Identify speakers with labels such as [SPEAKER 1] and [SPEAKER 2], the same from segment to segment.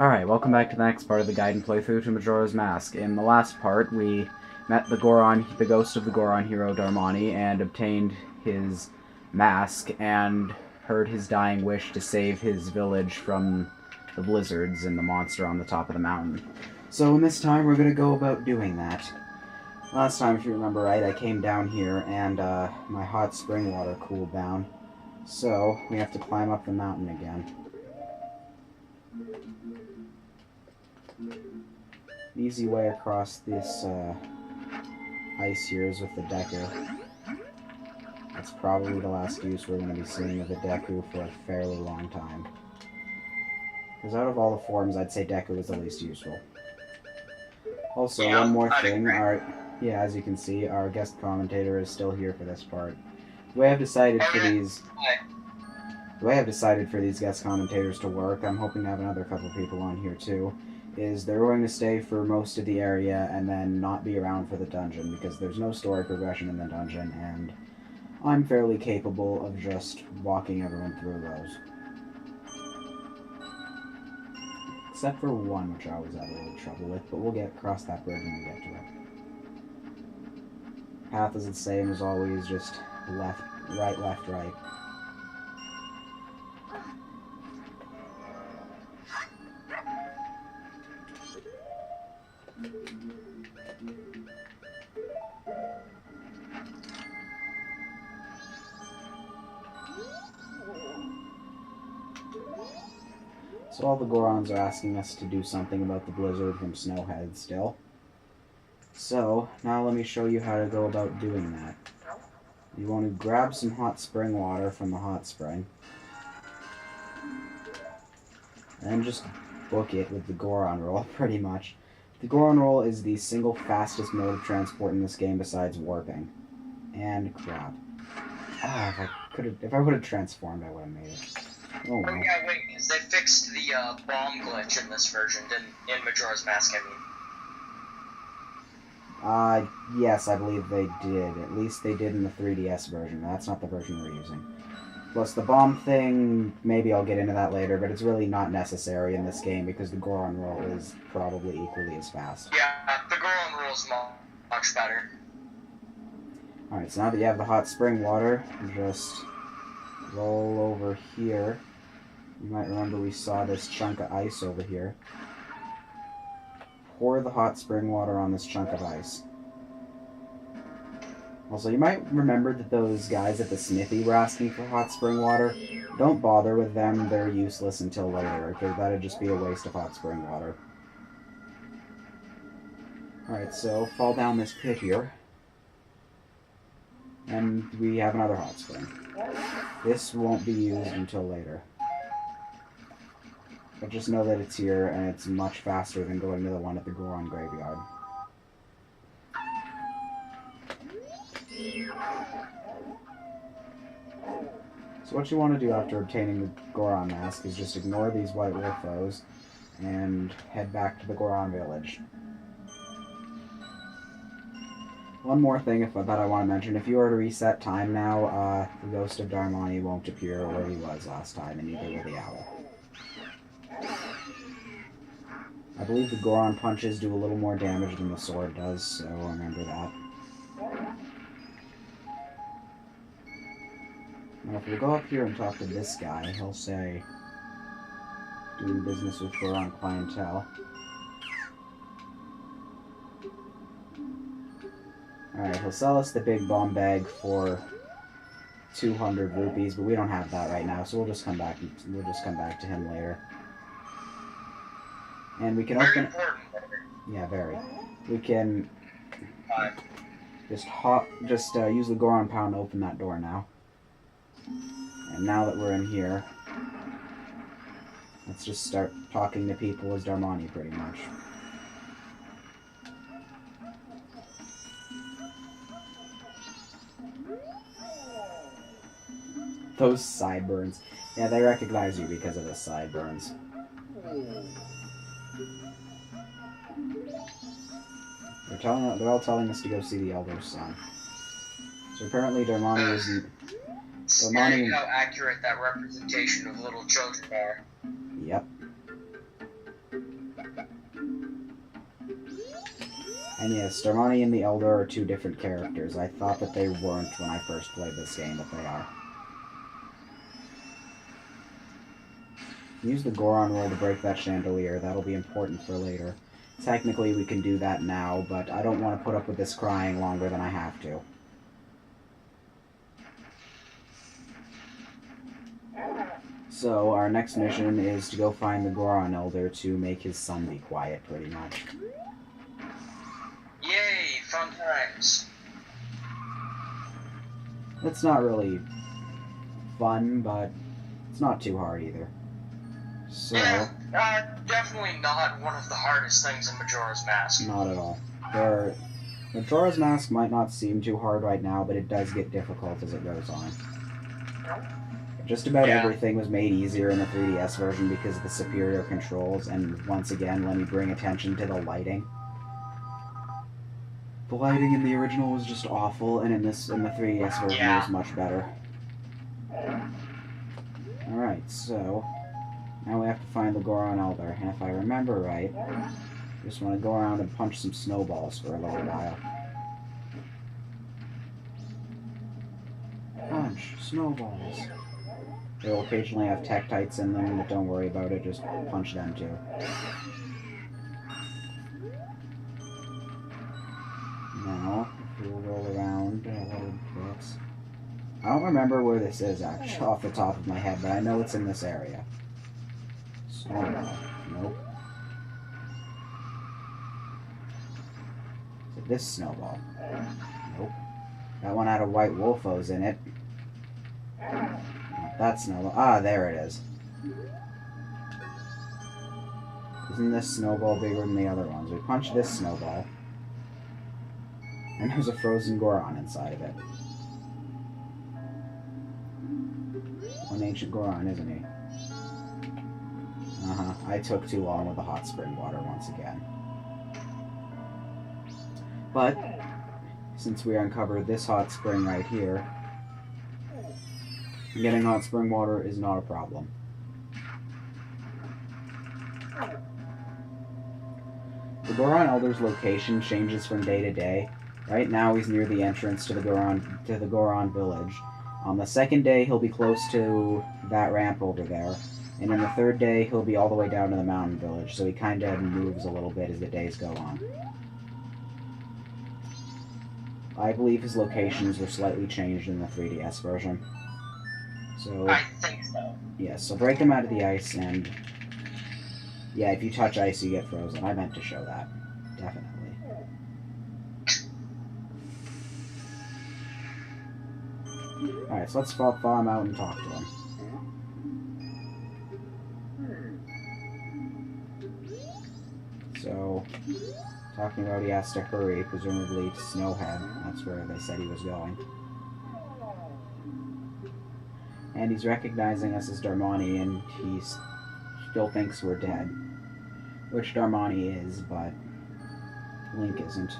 [SPEAKER 1] Alright, welcome back to the next part of the guide and playthrough to Majora's Mask. In the last part, we met the ghost of the Goron hero Darmani, and obtained his mask, and heard his dying wish to save his village from the blizzards and the monster on the top of the mountain. So in this time, we're going to go about doing that. Last time, if you remember right, I came down here, and my hot spring water cooled down. So, we have to climb up the mountain again. The easy way across this ice here is with the Deku. That's probably the last use we're going to be seeing of the Deku for a fairly long time. Because out of all the forms, I'd say Deku is the least useful. Also, one more thing, as you can see, our guest commentator is still here for this part. The way I've decided for these guest commentators to work, I'm hoping to have another couple people on here too, is they're going to stay for most of the area and then not be around for the dungeon, because there's no story progression in the dungeon, and I'm fairly capable of just walking everyone through those. Except for one, which I always have a little trouble with, but we'll get across that bridge when we get to it. Path is the same as always, just left, right, left, right. So all the Gorons are asking us to do something about the blizzard from Snowhead still. So, now let me show you how to go about doing that. You want to grab some hot spring water from the hot spring. And just book it with the Goron roll, pretty much. The Goron roll is the single fastest mode of transport in this game besides warping. And crap. Ah, if I would have transformed, I would have made it. Oh, well.
[SPEAKER 2] Yeah, wait, they fixed the bomb glitch in this version, in Majora's Mask, I mean.
[SPEAKER 1] Yes, I believe they did. At least they did in the 3DS version. That's not the version we're using. Plus, the bomb thing, maybe I'll get into that later, but it's really not necessary in this game because the Goron roll is probably equally as fast.
[SPEAKER 2] Yeah, the Goron roll is much better.
[SPEAKER 1] Alright, so now that you have the hot spring water, just roll over here. You might remember we saw this chunk of ice over here. Pour the hot spring water on this chunk of ice. Also, you might remember that those guys at the smithy were asking for hot spring water. Don't bother with them, they're useless until later, because that'd just be a waste of hot spring water. Alright, so fall down this pit here. And we have another hot spring. This won't be used until later. But just know that it's here, and it's much faster than going to the one at the Goron graveyard. So what you want to do after obtaining the Goron mask is just ignore these white wolf foes and head back to the Goron village. One more thing that I want to mention, if you were to reset time now, the ghost of Darmani won't appear where he was last time, and neither will the owl. I believe the Goron punches do a little more damage than the sword does, so remember that. Now if we go up here and talk to this guy, he'll say, doing business with Goron clientele. Alright, he'll sell us the big bomb bag for 200 rupees, but we don't have that right now, so we'll just come back to him later. And we can open... Yeah, very. We can just use the Goron Pound to open that door now. And now that we're in here, let's just start talking to people as Darmani, pretty much. Those sideburns. Yeah, they recognize you because of the sideburns. They're all telling us to go see the Elder's son. So apparently Darmani isn't...
[SPEAKER 2] Scary how accurate that representation of little children are.
[SPEAKER 1] Yep. And yes, Darmani and the Elder are two different characters. I thought that they weren't when I first played this game, but they are. Use the Goron roll to break that chandelier. That'll be important for later. Technically, we can do that now, but I don't want to put up with this crying longer than I have to. So, our next mission is to go find the Goron Elder to make his son be quiet, pretty much.
[SPEAKER 2] Yay, fun times.
[SPEAKER 1] It's not really fun, but it's not too hard either. So,
[SPEAKER 2] yeah, definitely not one of the hardest things in Majora's Mask.
[SPEAKER 1] Not at all. Majora's Mask might not seem too hard right now, but it does get difficult as it goes on. Just about everything was made easier in the 3DS version because of the superior controls, and once again, let me bring attention to the lighting. The lighting in the original was just awful, and in the 3DS version it was much better. Alright, so now we have to find the Goron Elder, and if I remember right, I just want to go around and punch some snowballs for a little while. Punch snowballs. They'll occasionally have Tektites in them, but don't worry about it, just punch them too. Now, if we'll roll around a little bit. I don't remember where this is, actually, off the top of my head, but I know it's in this area. Snowball. Nope. Is it this snowball? Nope. That one had a white Wolfos in it. Not that snowball. Ah, there it is. Isn't this snowball bigger than the other ones? We punch this snowball. And there's a frozen Goron inside of it. One ancient Goron, isn't he? Uh-huh. I took too long with the hot spring water once again. But, since we uncovered this hot spring right here, getting hot spring water is not a problem. The Goron Elder's location changes from day to day. Right now he's near the entrance to the Goron village. On the second day he'll be close to that ramp over there. And on the third day he'll be all the way down to the mountain village, so he kinda moves a little bit as the days go on. I believe his locations were slightly changed in the 3DS version. So
[SPEAKER 2] I think so.
[SPEAKER 1] yeah, so break him out of the ice, and yeah, if you touch ice you get frozen. I meant to show that. Definitely. Alright, so let's thaw him out and talk to him. So, talking about he has to hurry, presumably to Snowhead. That's where they said he was going. And he's recognizing us as Darmani, and he still thinks we're dead. Which Darmani is, but Link isn't.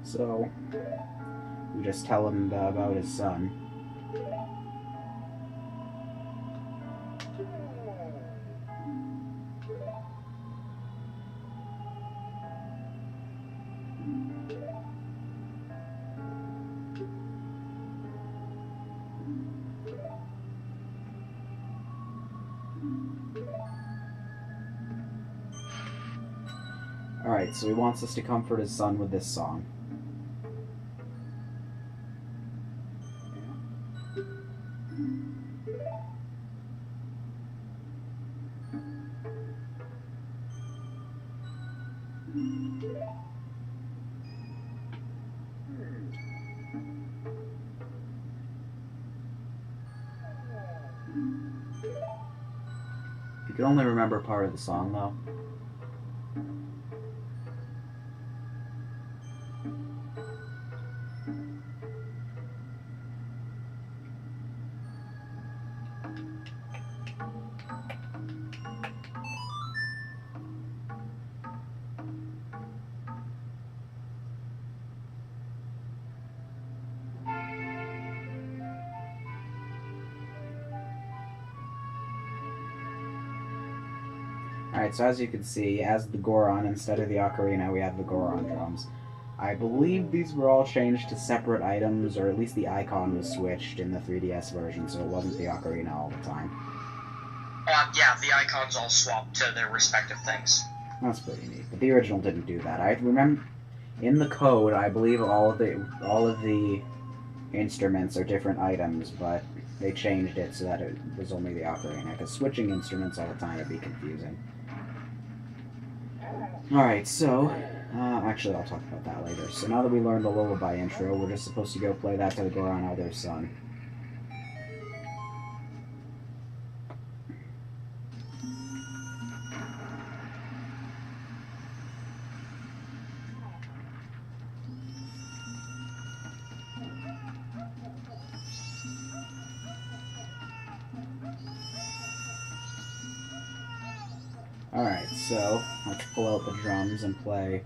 [SPEAKER 1] So, we just tell him about his son. Alright, so he wants us to comfort his son with this song. You can only remember part of the song, though. Alright, so as you can see, as the Goron, instead of the ocarina, we have the Goron drums. I believe these were all changed to separate items, or at least the icon was switched in the 3DS version, so it wasn't the ocarina all the time.
[SPEAKER 2] Yeah, the icons all swapped to their respective things.
[SPEAKER 1] That's pretty neat. But the original didn't do that. I remember in the code, I believe all of the instruments are different items, but they changed it so that it was only the ocarina, because switching instruments all the time would be confusing. Alright, so, actually I'll talk about that later. So now that we learned the lullaby intro, we're just supposed to go play that to the Goron Elder's son. Alright, so let's pull out the drums and play.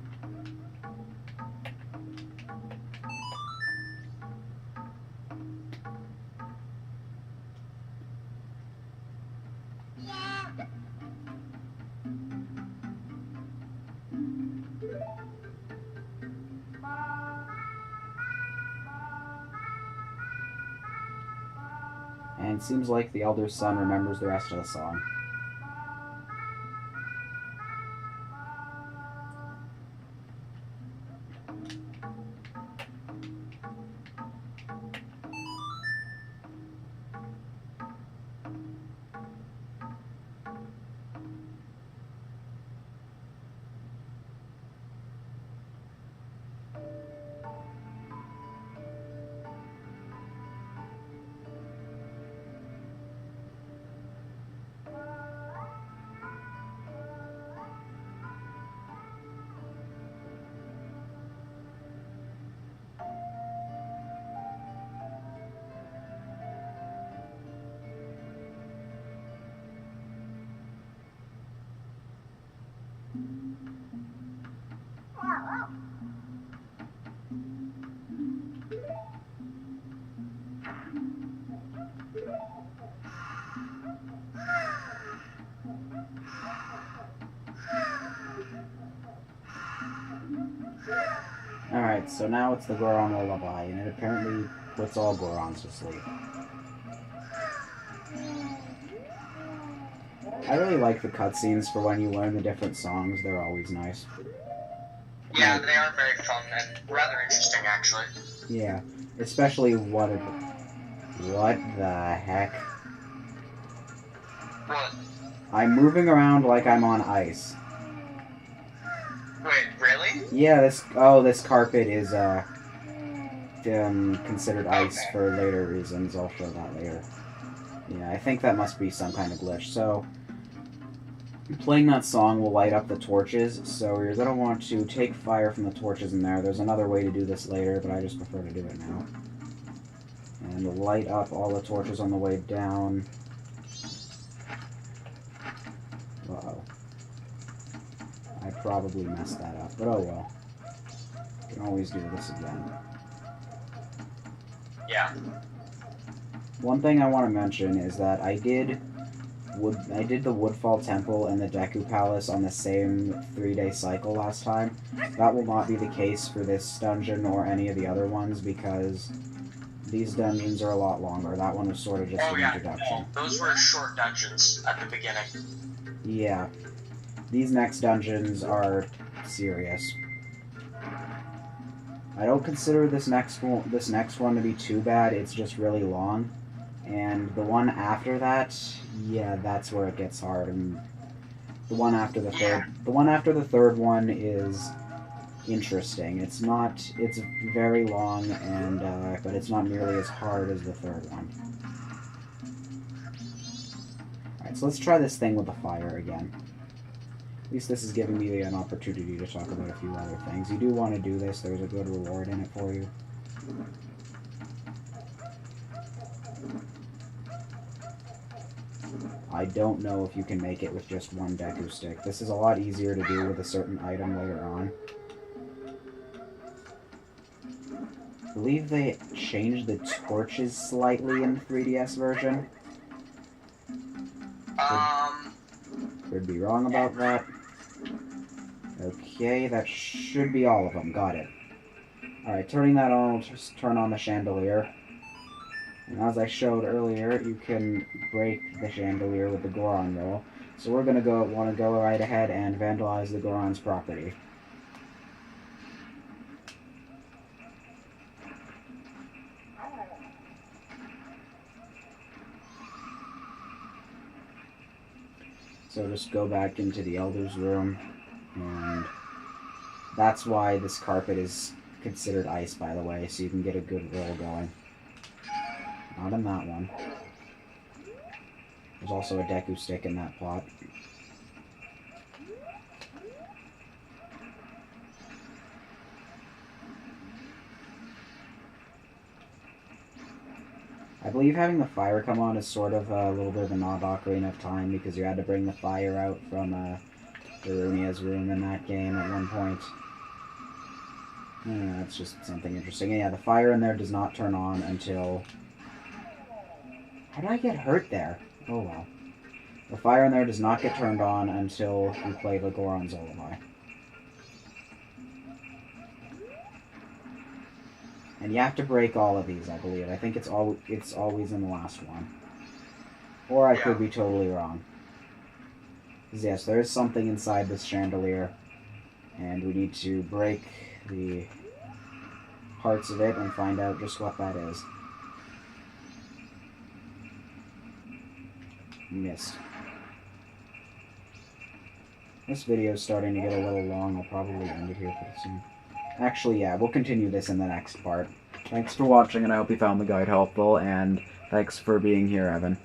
[SPEAKER 1] And it seems like the Elder's son remembers the rest of the song. Alright, so now it's the Goron lullaby, and it apparently puts all Gorons to sleep. I really like the cutscenes for when you learn the different songs. They're always nice.
[SPEAKER 2] Yeah, they are very fun and rather interesting, actually.
[SPEAKER 1] Yeah, especially what the heck?
[SPEAKER 2] What?
[SPEAKER 1] I'm moving around like I'm on ice.
[SPEAKER 2] Wait, really?
[SPEAKER 1] Yeah, this carpet is considered ice for later reasons. I'll show that later. Yeah, I think that must be some kind of glitch. So, playing that song will light up the torches, so you're going to want to take fire from the torches in there. There's another way to do this later, but I just prefer to do it now. And light up all the torches on the way down. Uh-oh. I probably messed that up, but oh well. You can always do this again.
[SPEAKER 2] Yeah.
[SPEAKER 1] One thing I want to mention is that I did the Woodfall Temple and the Deku Palace on the same 3-day cycle last time. That will not be the case for this dungeon or any of the other ones, because these dungeons are a lot longer. That one was sort of just an introduction.
[SPEAKER 2] Those were short dungeons at the beginning.
[SPEAKER 1] Yeah. These next dungeons are serious. I don't consider this next one to be too bad. It's just really long. And the one after that, yeah, that's where it gets hard. And the one after the third one is interesting. It's very long, and but it's not nearly as hard as the third one. Alright, so let's try this thing with the fire again. At least this is giving me an opportunity to talk about a few other things. You do want to do this. There's a good reward in it for you. I don't know if you can make it with just one Deku Stick. This is a lot easier to do with a certain item later on. I believe they changed the torches slightly in the 3DS version. For Could be wrong about that. Okay, that should be all of them. Got it. Alright, turning that on will just turn on the chandelier. And as I showed earlier, you can break the chandelier with the Goron roll. So we're gonna want to go right ahead and vandalize the Goron's property. So just go back into the Elder's room, and that's why this carpet is considered ice, by the way, so you can get a good roll going. Not in that one. There's also a Deku stick in that pot. I believe having the fire come on is sort of a little bit of an odd Ocarina of Time, because you had to bring the fire out from Darunia's room in that game at one point. That's just something interesting. And yeah, the fire in there does not turn on until... How did I get hurt there? Oh well. The fire in there does not get turned on until you play the Goron's Lullaby. And you have to break all of these, I believe. I think it's always in the last one. Or I could be totally wrong. Because yes, there is something inside this chandelier. And we need to break the parts of it and find out just what that is. Missed. This video is starting to get a little long. I'll probably end it here pretty soon. Actually, yeah, we'll continue this in the next part. Thanks for watching, and I hope you found the guide helpful, and thanks for being here, Evan.